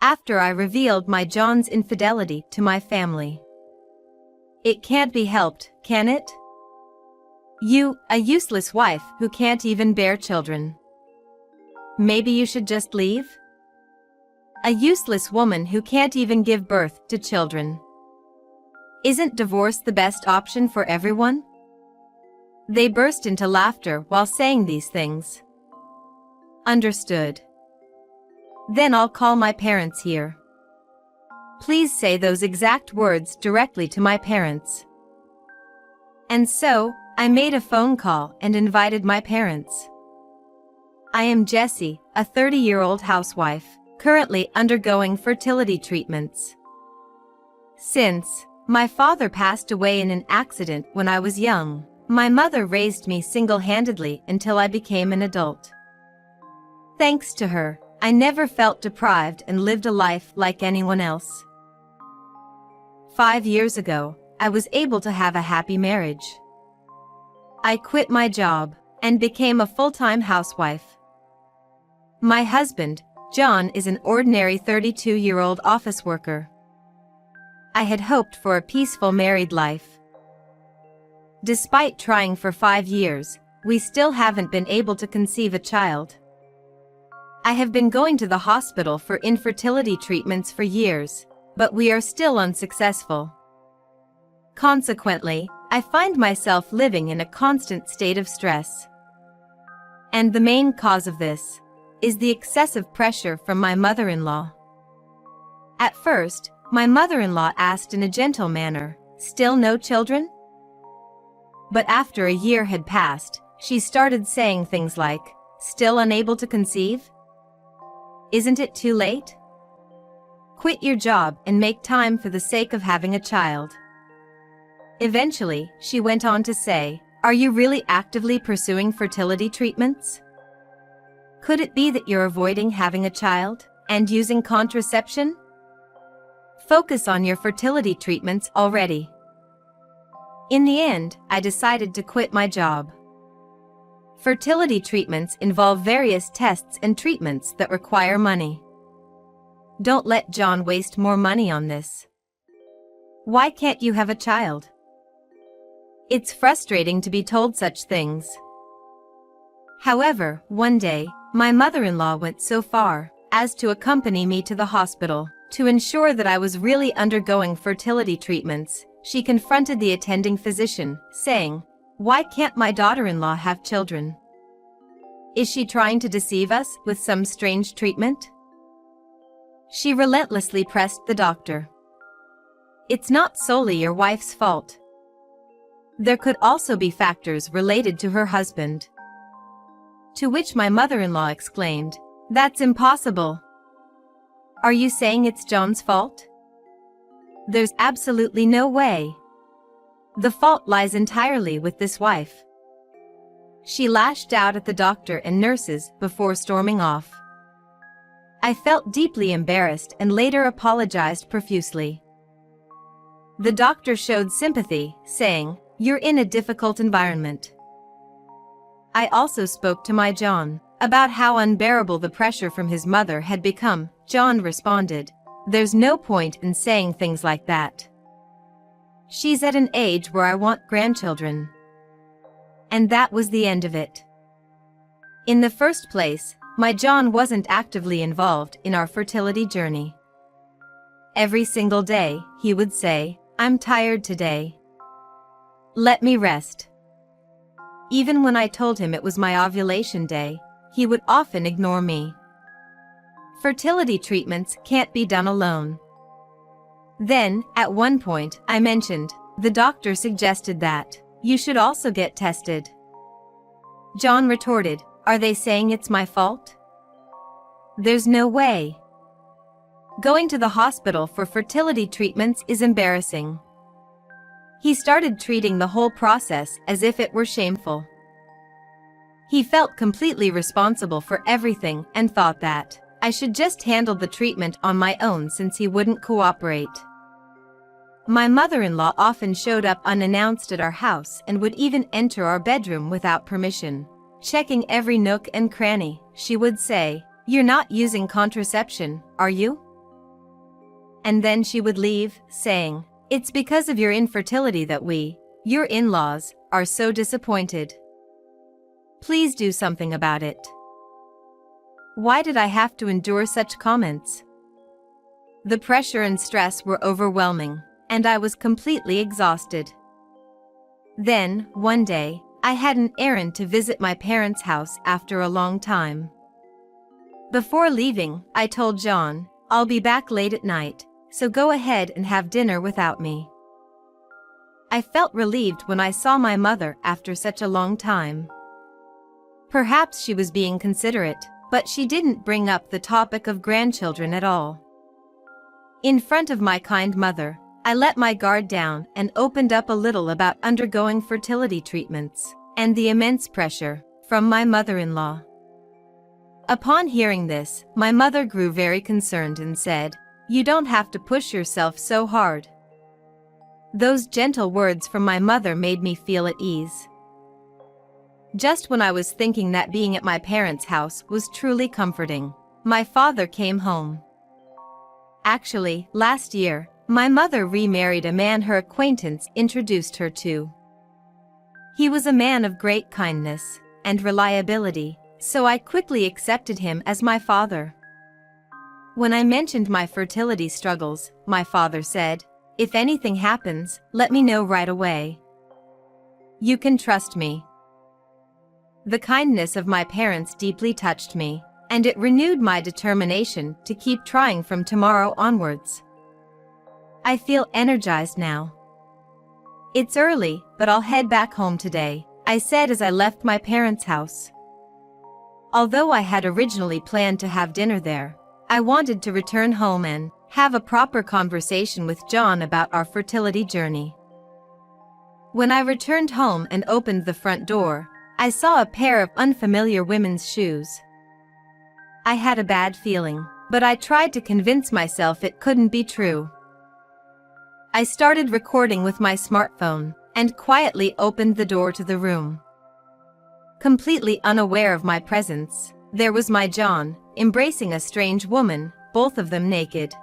after I revealed my John's infidelity to my family. It can't be helped, can it? You, a useless wife who can't even bear children. Maybe you should just leave? A useless woman who can't even give birth to children. Isn't divorce the best option for everyone? They burst into laughter while saying these things. Understood. Then I'll call my parents here. Please say those exact words directly to my parents. And so, I made a phone call and invited my parents. I am Jessie, a 30-year-old housewife, currently undergoing fertility treatments. Since my father passed away in an accident when I was young, my mother raised me single-handedly until I became an adult. Thanks to her, I never felt deprived and lived a life like anyone else. 5 years ago, I was able to have a happy marriage. I quit my job and became a full-time housewife. My husband, John, is an ordinary 32-year-old office worker. I had hoped for a peaceful married life. Despite trying for 5 years, we still haven't been able to conceive a child. I have been going to the hospital for infertility treatments for years, but we are still unsuccessful. Consequently, I find myself living in a constant state of stress. And the main cause of this is the excessive pressure from my mother-in-law. At first, my mother-in-law asked in a gentle manner, "Still no children?" But after a year had passed, she started saying things like, "Still unable to conceive? Isn't it too late? Quit your job and make time for the sake of having a child." Eventually, she went on to say, "Are you really actively pursuing fertility treatments? Could it be that you're avoiding having a child and using contraception? Focus on your fertility treatments already." In the end, I decided to quit my job. Fertility treatments involve various tests and treatments that require money. Don't let John waste more money on this. Why can't you have a child? It's frustrating to be told such things. However, one day, my mother-in-law went so far as to accompany me to the hospital. To ensure that I was really undergoing fertility treatments, she confronted the attending physician, saying, "Why can't my daughter-in-law have children? Is she trying to deceive us with some strange treatment?" She relentlessly pressed the doctor. "It's not solely your wife's fault. There could also be factors related to her husband." To which my mother-in-law exclaimed, "That's impossible. Are you saying it's John's fault? There's absolutely no way. The fault lies entirely with this wife." She lashed out at the doctor and nurses before storming off. I felt deeply embarrassed and later apologized profusely. The doctor showed sympathy, saying, "You're in a difficult environment." I also spoke to my John about how unbearable the pressure from his mother had become. John responded, "There's no point in saying things like that. She's at an age where I want grandchildren." And that was the end of it. In the first place, my John wasn't actively involved in our fertility journey. Every single day, he would say, "I'm tired today. Let me rest." Even when I told him it was my ovulation day, he would often ignore me. Fertility treatments can't be done alone. Then, at one point, I mentioned, the doctor suggested that you should also get tested. John retorted, "Are they saying it's my fault? There's no way. Going to the hospital for fertility treatments is embarrassing." He started treating the whole process as if it were shameful. He felt completely responsible for everything and thought that I should just handle the treatment on my own since he wouldn't cooperate. My mother-in-law often showed up unannounced at our house and would even enter our bedroom without permission. Checking every nook and cranny, she would say, "You're not using contraception, are you? and then she would leave, saying, "It's because of your infertility that your in-laws, are so disappointed. Please do something about it." Why did I have to endure such comments? The pressure and stress were overwhelming, and I was completely exhausted. Then, one day, I had an errand to visit my parents' house after a long time. Before leaving, I told John, "I'll be back late at night, so go ahead and have dinner without me." I felt relieved when I saw my mother after such a long time. Perhaps she was being considerate, but she didn't bring up the topic of grandchildren at all. In front of my kind mother, I let my guard down and opened up a little about undergoing fertility treatments and the immense pressure from my mother-in-law. Upon hearing this, my mother grew very concerned and said, "You don't have to push yourself so hard." Those gentle words from my mother made me feel at ease. Just when I was thinking that being at my parents' house was truly comforting, my father came home. Actually, last year, my mother remarried a man her acquaintance introduced her to. He was a man of great kindness and reliability, so I quickly accepted him as my father. When I mentioned my fertility struggles, my father said, "If anything happens, let me know right away. You can trust me." The kindness of my parents deeply touched me, and it renewed my determination to keep trying from tomorrow onwards. I feel energized now. "It's early, but I'll head back home today," I said as I left my parents' house. Although I had originally planned to have dinner there, I wanted to return home and have a proper conversation with John about our fertility journey. When I returned home and opened the front door, I saw a pair of unfamiliar women's shoes. I had a bad feeling, but I tried to convince myself it couldn't be true. I started recording with my smartphone and quietly opened the door to the room. Completely unaware of my presence, there was my John, embracing a strange woman, both of them naked.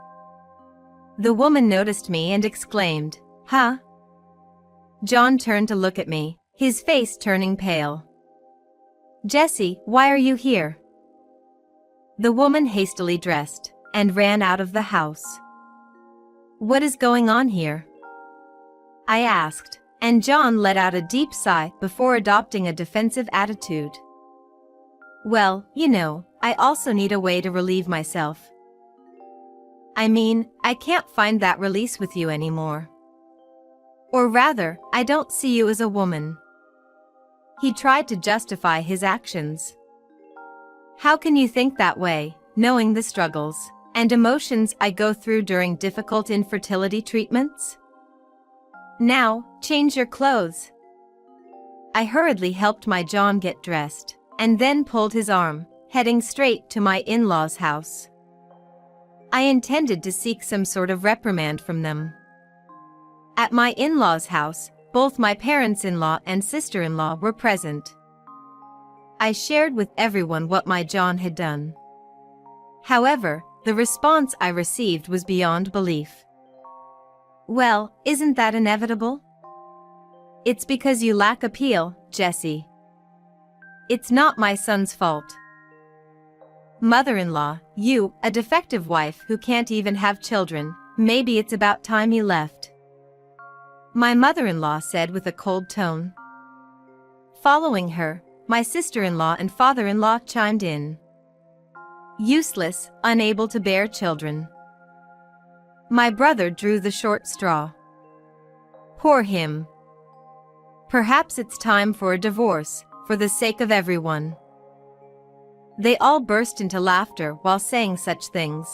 The woman noticed me and exclaimed, "Huh?" John turned to look at me, his face turning pale. "Jesse, why are you here?" The woman hastily dressed and ran out of the house. "What is going on here?" I asked, and John let out a deep sigh before adopting a defensive attitude. "Well, I also need a way to relieve myself. I mean, I can't find that release with you anymore. Or rather, I don't see you as a woman." He tried to justify his actions. "How can you think that way, knowing the struggles and emotions I go through during difficult infertility treatments? Now, change your clothes." I hurriedly helped my John get dressed, and then pulled his arm, heading straight to my in-laws' house. I intended to seek some sort of reprimand from them. At my in-laws' house, both my parents-in-law and sister-in-law were present. I shared with everyone what my John had done. However, the response I received was beyond belief. "Well, isn't that inevitable? It's because you lack appeal, Jesse. It's not my son's fault. Mother-in-law, you, a defective wife who can't even have children, maybe it's about time you left," my mother-in-law said with a cold tone. Following her, my sister-in-law and father-in-law chimed in. "Useless, unable to bear children." My brother drew the short straw. "Poor him. Perhaps it's time for a divorce, for the sake of everyone." They all burst into laughter while saying such things.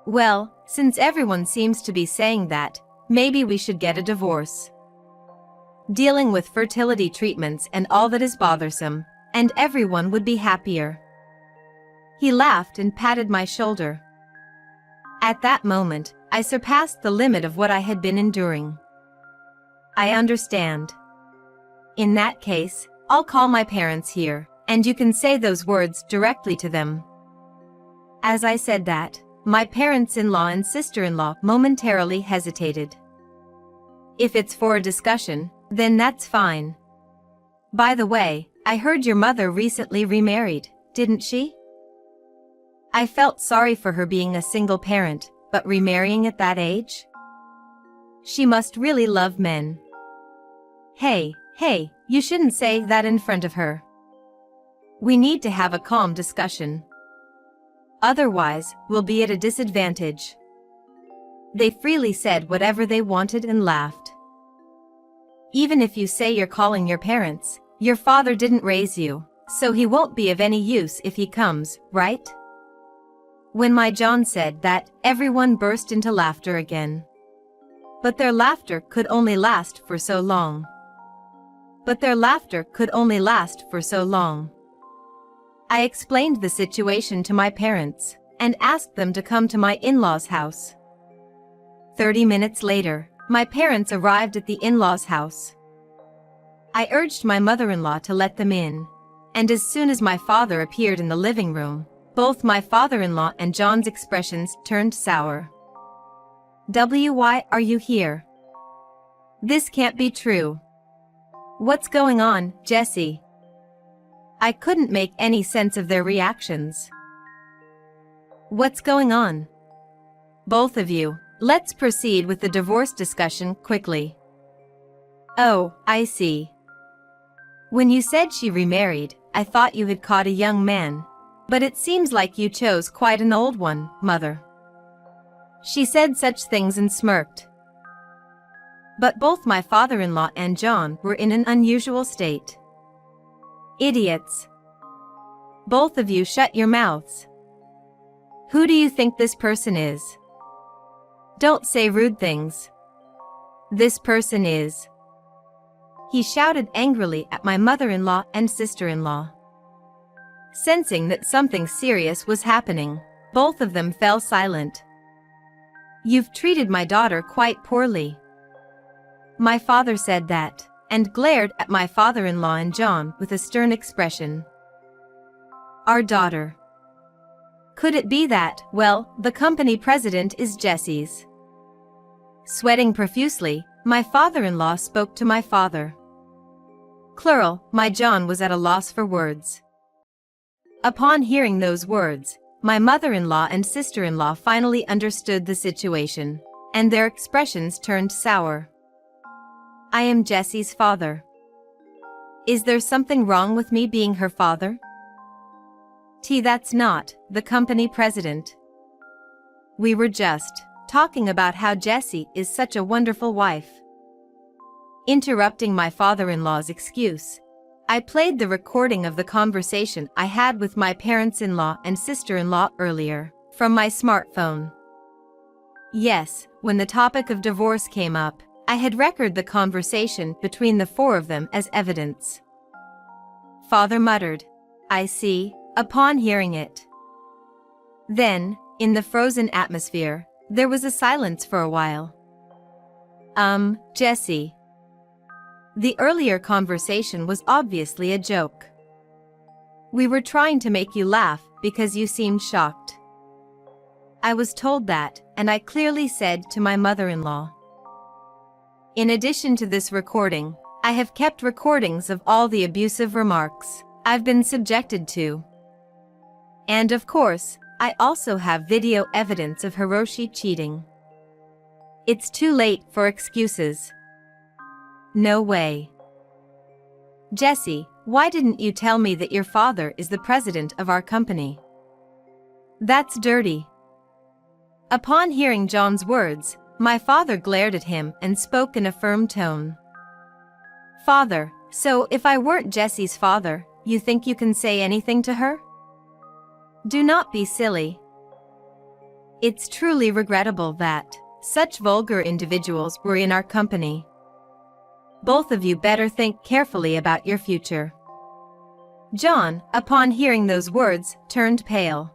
"Well, since everyone seems to be saying that, maybe we should get a divorce. Dealing with fertility treatments and all that is bothersome, and everyone would be happier." He laughed and patted my shoulder. At that moment, I surpassed the limit of what I had been enduring. "I understand. In that case, I'll call my parents here, and you can say those words directly to them." As I said that, My parents-in-law and sister-in-law momentarily hesitated. If it's for a discussion, then that's fine. By the way, I heard your mother recently remarried, didn't she? I felt sorry for her being a single parent, but remarrying at that age? She must really love men. Hey, you shouldn't say that in front of her. We need to have a calm discussion. Otherwise, we'll be at a disadvantage. They freely said whatever they wanted and laughed. Even if you say you're calling your parents, your father didn't raise you, so he won't be of any use if he comes, right? When my John said that, everyone burst into laughter again. But their laughter could only last for so long. I explained the situation to my parents, and asked them to come to my in-laws' house. 30 minutes later, my parents arrived at the in-laws' house. I urged my mother-in-law to let them in, and as soon as my father appeared in the living room, both my father-in-law and John's expressions turned sour. Why are you here? This can't be true. What's going on, Jesse? I couldn't make any sense of their reactions. What's going on? Both of you, let's proceed with the divorce discussion quickly. Oh, I see. When you said she remarried, I thought you had caught a young man. But it seems like you chose quite an old one, Mother. She said such things and smirked. But both my father-in-law and John were in an unusual state. Idiots. Both of you shut your mouths. Who do you think this person is? Don't say rude things. This person is. He shouted angrily at my mother-in-law and sister-in-law. Sensing that something serious was happening, both of them fell silent. You've treated my daughter quite poorly. My father said that, and glared at my father-in-law and John with a stern expression. Our daughter. Could it be that, well, the company president is Jesse's? Sweating profusely, my father-in-law spoke to my father. Plural, my John was at a loss for words. Upon hearing those words, my mother-in-law and sister-in-law finally understood the situation, and their expressions turned sour. I am Jesse's father. Is there something wrong with me being her father? That's not the company president. We were just talking about how Jessie is such a wonderful wife. Interrupting my father-in-law's excuse, I played the recording of the conversation I had with my parents-in-law and sister-in-law earlier, from my smartphone. Yes, when the topic of divorce came up, I had recorded the conversation between the four of them as evidence. Father muttered, I see, upon hearing it. Then, in the frozen atmosphere, there was a silence for a while. Jesse. The earlier conversation was obviously a joke. We were trying to make you laugh because you seemed shocked. I was told that, and I clearly said to my mother-in-law. In addition to this recording, I have kept recordings of all the abusive remarks I've been subjected to. And of course, I also have video evidence of Hiroshi cheating. It's too late for excuses. No way. Jesse, why didn't you tell me that your father is the president of our company? That's dirty. Upon hearing John's words, my father glared at him and spoke in a firm tone. Father, so if I weren't Jesse's father, you think you can say anything to her? Do not be silly. It's truly regrettable that such vulgar individuals were in our company. Both of you better think carefully about your future. John, upon hearing those words, turned pale.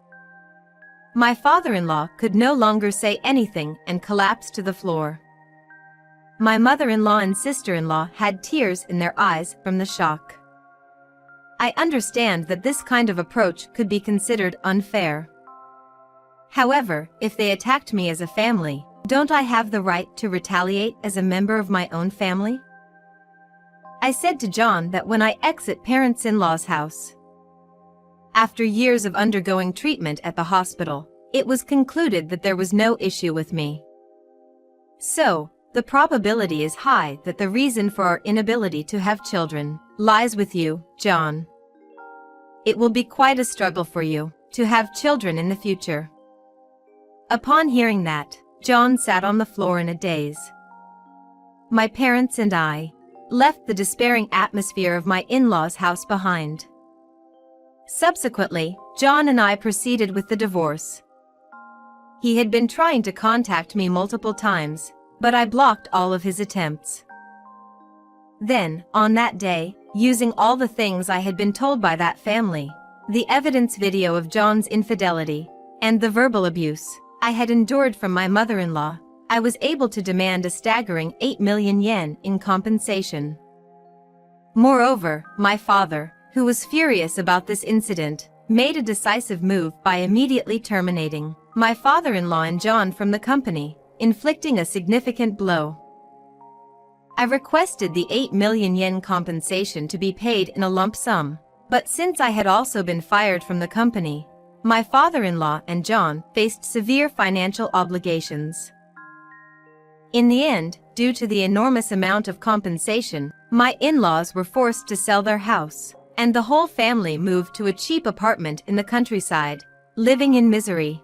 My father-in-law could no longer say anything and collapsed to the floor. My mother-in-law and sister-in-law had tears in their eyes from the shock. I understand that this kind of approach could be considered unfair. However, if they attacked me as a family, don't I have the right to retaliate as a member of my own family? I said to John that when I exit parents-in-law's house. After years of undergoing treatment at the hospital, it was concluded that there was no issue with me. So, the probability is high that the reason for our inability to have children lies with you, John. It will be quite a struggle for you to have children in the future. Upon hearing that, John sat on the floor in a daze. My parents and I left the despairing atmosphere of my in-laws' house behind. Subsequently, John and I proceeded with the divorce. He had been trying to contact me multiple times, but I blocked all of his attempts. Then, on that day, using all the things I had been told by that family, the evidence video of John's infidelity, and the verbal abuse I had endured from my mother-in-law, I was able to demand a staggering 8 million yen in compensation. Moreover, my father, who was furious about this incident, made a decisive move by immediately terminating my father-in-law and John from the company, inflicting a significant blow. I requested the 8 million yen compensation to be paid in a lump sum, but since I had also been fired from the company, my father-in-law and John faced severe financial obligations. In the end, due to the enormous amount of compensation, my in-laws were forced to sell their house, and the whole family moved to a cheap apartment in the countryside, living in misery.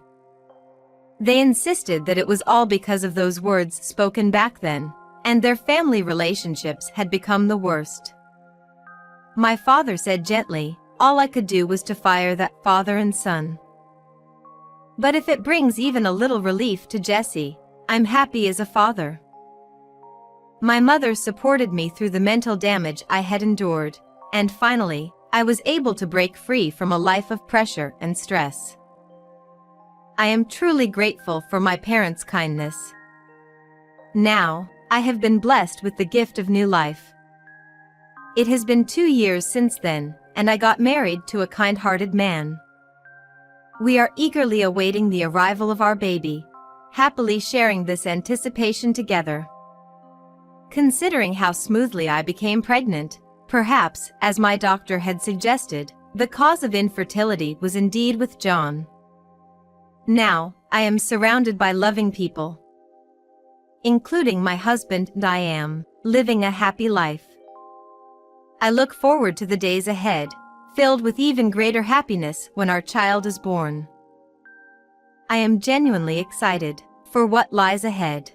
They insisted that it was all because of those words spoken back then, and their family relationships had become the worst. My father said gently, all I could do was to fire that father and son. But if it brings even a little relief to Jesse, I'm happy as a father. My mother supported me through the mental damage I had endured, and finally, I was able to break free from a life of pressure and stress. I am truly grateful for my parents' kindness. Now, I have been blessed with the gift of new life. It has been 2 years since then, and I got married to a kind-hearted man. We are eagerly awaiting the arrival of our baby, happily sharing this anticipation together. Considering how smoothly I became pregnant, perhaps, as my doctor had suggested, the cause of infertility was indeed with John. Now, I am surrounded by loving people, including my husband, and I am living a happy life. I look forward to the days ahead, filled with even greater happiness when our child is born. I am genuinely excited for what lies ahead.